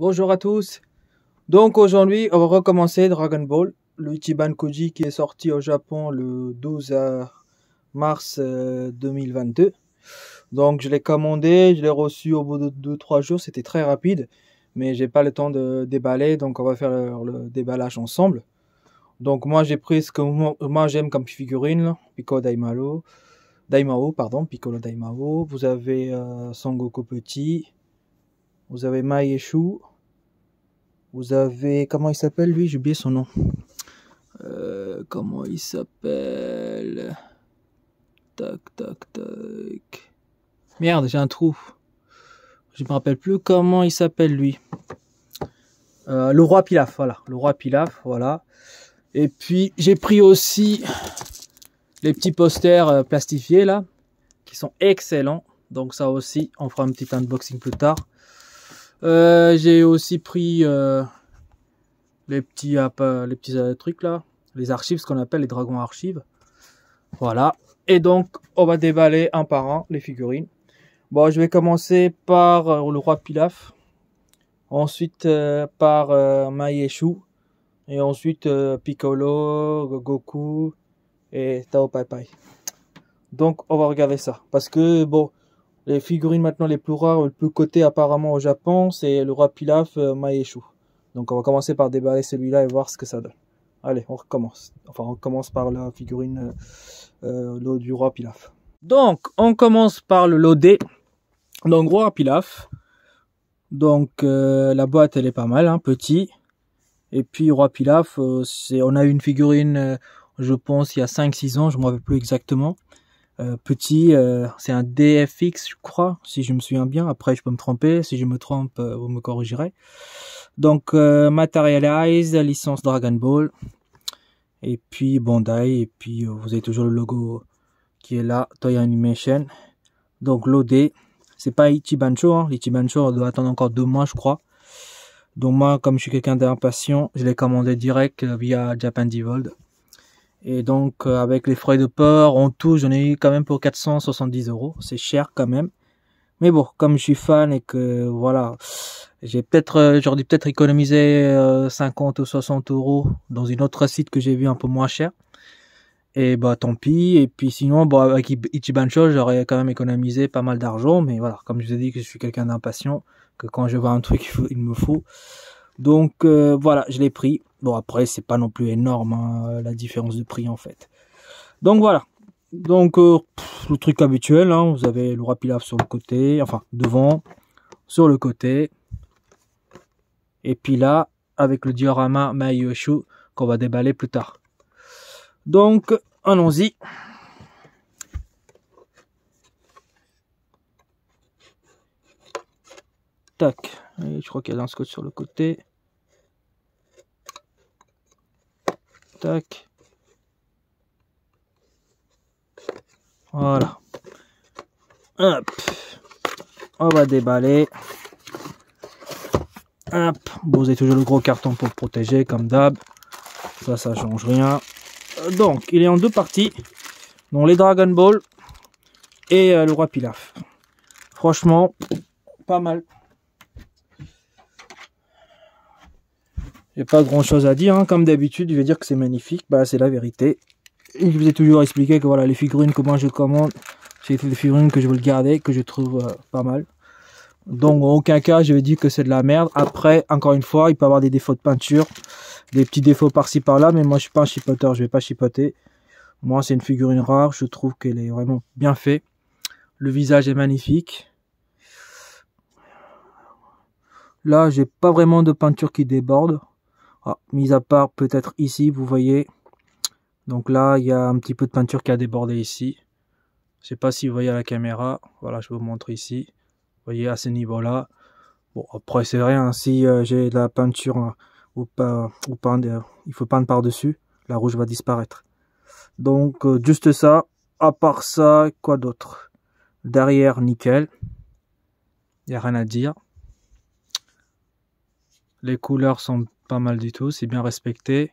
Bonjour à tous. Donc aujourd'hui, on va recommencer Dragon Ball, le Ichiban Koji qui est sorti au Japon le 12 mars 2022. Donc je l'ai commandé, je l'ai reçu au bout de 2-3 jours, c'était très rapide, mais j'ai pas le temps de déballer, donc on va faire le déballage ensemble. Donc moi j'ai pris ce que moi j'aime comme figurine, là, Piccolo Daimao. Vous avez Son Goku petit, vous avez Maeshu. Vous avez... Comment il s'appelle lui? J'ai oublié son nom. Comment il s'appelle? Tac, tac, tac. Merde, j'ai un trou. Je me rappelle plus comment il s'appelle lui. Le roi Pilaf, voilà. Le roi Pilaf, voilà. Et puis, j'ai pris aussi les petits posters plastifiés, là, qui sont excellents. Donc ça aussi, on fera un petit unboxing plus tard. J'ai aussi pris... les petits trucs là, les archives, ce qu'on appelle les dragons archives. Voilà. Et donc, on va déballer un par un les figurines. Bon, je vais commencer par le roi Pilaf. Ensuite, par Maeshu. Et ensuite, Piccolo, Goku et Tao Pai Pai. Donc, on va regarder ça. Parce que, bon, les figurines maintenant les plus rares, le plus coté apparemment au Japon, c'est le roi Pilaf, Maeshu. Donc on va commencer par déballer celui-là et voir ce que ça donne. Allez, on recommence. Enfin, on commence par la figurine lot du roi Pilaf. Donc, on commence par le lot D. Donc, roi Pilaf. Donc, la boîte, elle est pas mal, hein, petit. Et puis, roi Pilaf, on a eu une figurine, je pense, il y a 5-6 ans, je ne me rappelle plus exactement. Petit, c'est un DFX, je crois, si je me souviens bien. Après, je peux me tromper. Si je me trompe, vous me corrigerez. Donc, Materialize, licence Dragon Ball. Et puis, Bandai. Et puis, vous avez toujours le logo qui est là, Toei Animation. Donc, l'OD. C'est pas Ichibancho, hein. L'Ichibancho, on doit attendre encore 2 mois, je crois. Donc, moi, comme je suis quelqu'un d'impatient, je l'ai commandé direct via Japan Devolved. Et donc, avec les frais de port, en tout, j'en ai eu quand même pour 470 €. C'est cher quand même. Mais bon, comme je suis fan et que, voilà, j'aurais dû peut-être économiser 50 ou 60 € dans une autre site que j'ai vu un peu moins cher. Et bah, tant pis. Et puis sinon, bon, avec Ichibancho, j'aurais quand même économisé pas mal d'argent. Mais voilà, comme je vous ai dit que je suis quelqu'un d'impatient, que quand je vois un truc, il me faut. Donc, voilà, je l'ai pris. Bon, après, c'est pas non plus énorme, hein, la différence de prix, en fait. Donc, voilà. Donc, le truc habituel, hein, vous avez le roi Pilaf sur le côté, enfin, devant, sur le côté. Et puis là, avec le diorama Maeshu, qu'on va déballer plus tard. Donc, allons-y. Tac. Et je crois qu'il y a un scotch sur le côté. Tac. Voilà. Hop. On va déballer. Hop. Bon, vous avez toujours le gros carton pour le protéger, comme d'hab. Ça change rien. Donc, il est en 2 parties. Donc, les Dragon Ball et le roi Pilaf. Franchement, pas mal. J'ai pas grand chose à dire, hein. Comme d'habitude, je vais dire que c'est magnifique. Bah, c'est la vérité. Et je vous ai toujours expliqué que voilà, les figurines que moi je commande, c'est des figurines que je veux le garder, que je trouve pas mal. Donc, en aucun cas, je vais dire que c'est de la merde. Après, encore une fois, il peut y avoir des défauts de peinture, des petits défauts par-ci par-là, mais moi, je suis pas un chipoteur, je vais pas chipoter. Moi, c'est une figurine rare, je trouve qu'elle est vraiment bien faite. Le visage est magnifique. Là, j'ai pas vraiment de peinture qui déborde. Ah, mis à part peut-être ici, vous voyez. Donc là, il y a un petit peu de peinture qui a débordé ici. Je sais pas si vous voyez à la caméra. Voilà, je vous montre ici. Vous voyez à ce niveau-là. Bon, après, c'est rien. Si j'ai de la peinture ou pas, il faut peindre par-dessus. La rouge va disparaître. Donc, juste ça. À part ça, quoi d'autre? Derrière, nickel. Il n'y a rien à dire. Les couleurs sont pas mal du tout. C'est bien respecté.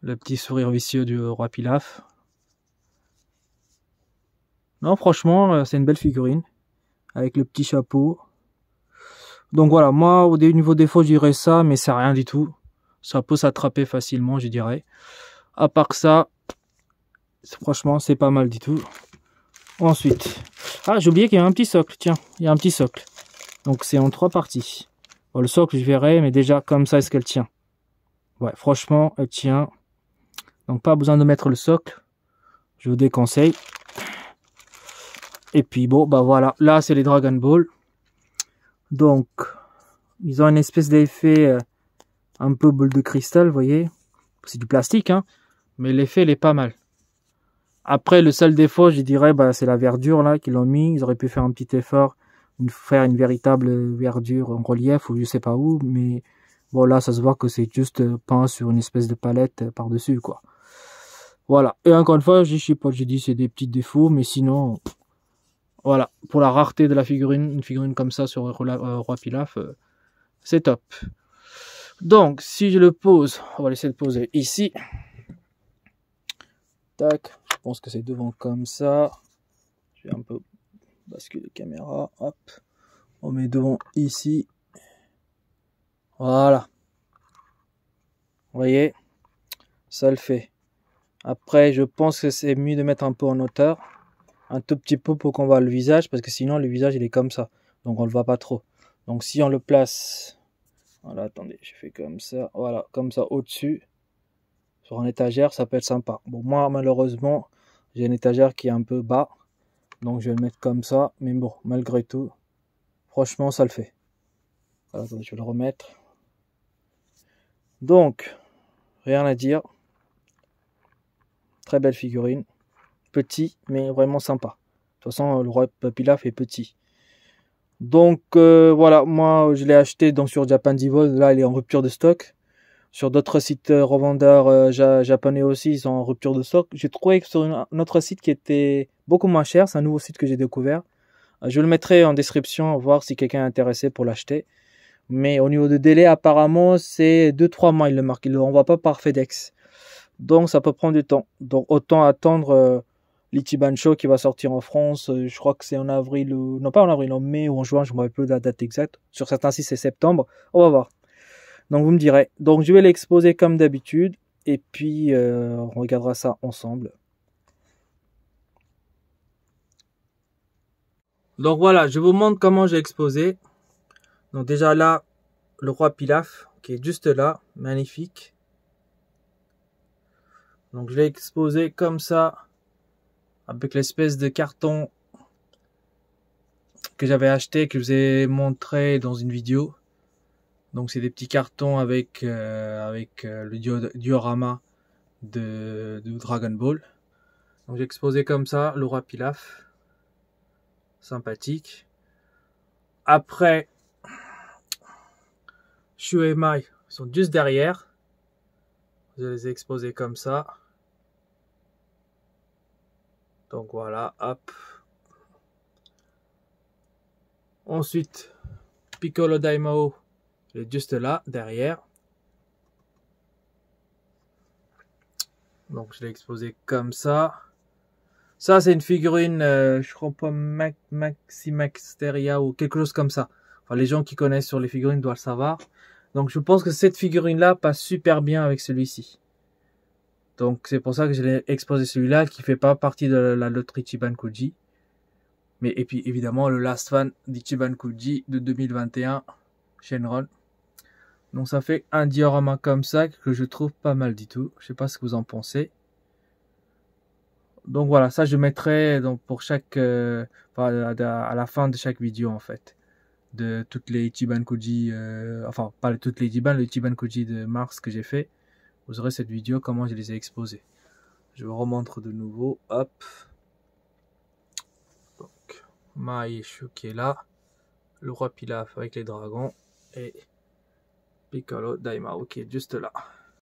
Le petit sourire vicieux du roi Pilaf. Non, franchement, c'est une belle figurine. Avec le petit chapeau. Donc voilà, moi au niveau défaut je dirais ça, mais c'est rien du tout. Ça peut s'attraper facilement, je dirais. À part ça, franchement c'est pas mal du tout. Ensuite, ah j'ai oublié qu'il y a un petit socle, tiens, il y a un petit socle. Donc c'est en 3 parties. Bon, le socle je verrai, mais déjà comme ça est-ce qu'elle tient? Ouais, franchement elle tient. Donc pas besoin de mettre le socle, je vous déconseille. Et puis bon, bah voilà, là c'est les Dragon Ball. Donc, ils ont une espèce d'effet un peu boule de cristal, vous voyez. C'est du plastique, hein, mais l'effet il est pas mal. Après, le seul défaut, je dirais, bah, c'est la verdure là qu'ils ont mis. Ils auraient pu faire un petit effort, faire une véritable verdure en relief ou je sais pas où, mais bon là, ça se voit que c'est juste peint sur une espèce de palette par-dessus, quoi. Voilà. Et encore une fois, je sais pas, j'ai dit c'est des petits défauts, mais sinon, voilà. Pour la rareté de la figurine, une figurine comme ça sur Roi Pilaf, c'est top. Donc, si je le pose, on va laisser le poser ici. Tac, je pense que c'est devant comme ça. Je vais un peu basculer la caméra. Hop, on met devant ici. Voilà. Vous voyez, ça le fait. Après, je pense que c'est mieux de mettre un peu en hauteur. Un tout petit peu pour qu'on voit le visage, parce que sinon le visage il est comme ça. Donc on le voit pas trop. Donc si on le place... Voilà, attendez, je fais comme ça. Voilà, comme ça au-dessus. Sur une étagère, ça peut être sympa. Bon, moi, malheureusement, j'ai une étagère qui est un peu bas. Donc, je vais le mettre comme ça. Mais bon, malgré tout, franchement, ça le fait. Voilà, attendez, je vais le remettre. Donc, rien à dire. Très belle figurine. Petit, mais vraiment sympa. De toute façon, le roi Pilaf est petit. Donc, voilà, moi, je l'ai acheté donc, sur Japan Divol. Là, il est en rupture de stock. Sur d'autres sites revendeurs japonais aussi, ils sont en rupture de stock. J'ai trouvé que sur un autre site qui était beaucoup moins cher, c'est un nouveau site que j'ai découvert. Je le mettrai en description, voir si quelqu'un est intéressé pour l'acheter. Mais au niveau de délai, apparemment, c'est 2-3 mois, il le marque. Il ne le renvoie pas par FedEx. Donc, ça peut prendre du temps. Donc, autant attendre l'Ichiban Show qui va sortir en France. Je crois que c'est en avril, non pas en avril, en mai ou en juin, je ne me rappelle plus de la date exacte. Sur certains sites, c'est septembre. On va voir. Donc vous me direz. Donc je vais l'exposer comme d'habitude. Et puis on regardera ça ensemble. Donc voilà, je vous montre comment j'ai exposé. Donc déjà là, le roi Pilaf qui est juste là. Magnifique. Donc je l'ai exposé comme ça. Avec l'espèce de carton que j'avais acheté, que je vous ai montré dans une vidéo. Donc c'est des petits cartons avec le diorama de Dragon Ball. Donc j'ai exposé comme ça le roi Pilaf. Sympathique. Après, Shu et Mai sont juste derrière. Je les ai exposés comme ça. Donc voilà, hop. Ensuite, Piccolo Daimao, il est juste là, derrière. Donc je l'ai exposé comme ça. Ça, c'est une figurine, je crois pas Maximaxteria ou quelque chose comme ça. Enfin, les gens qui connaissent sur les figurines doivent le savoir. Donc je pense que cette figurine-là passe super bien avec celui-ci. Donc c'est pour ça que je l'ai exposé celui-là qui fait pas partie de la loterie Ichiban Kuji. Mais et puis évidemment le Last Fan d'Ichiban Kuji de 2021 Shenron. Donc ça fait un diorama comme ça que je trouve pas mal du tout. Je sais pas ce que vous en pensez. Donc voilà, ça je mettrai donc pour chaque à la fin de chaque vidéo en fait. De toutes les Ichiban Kuji, enfin pas toutes les Ichiban, le Ichiban Kuji de mars que j'ai fait. Vous aurez cette vidéo comment je les ai exposés. Je vous remontre de nouveau. Hop. Donc, Mai et Shu qui est là. Le roi Pilaf avec les dragons. Et Piccolo Daimao qui est juste là.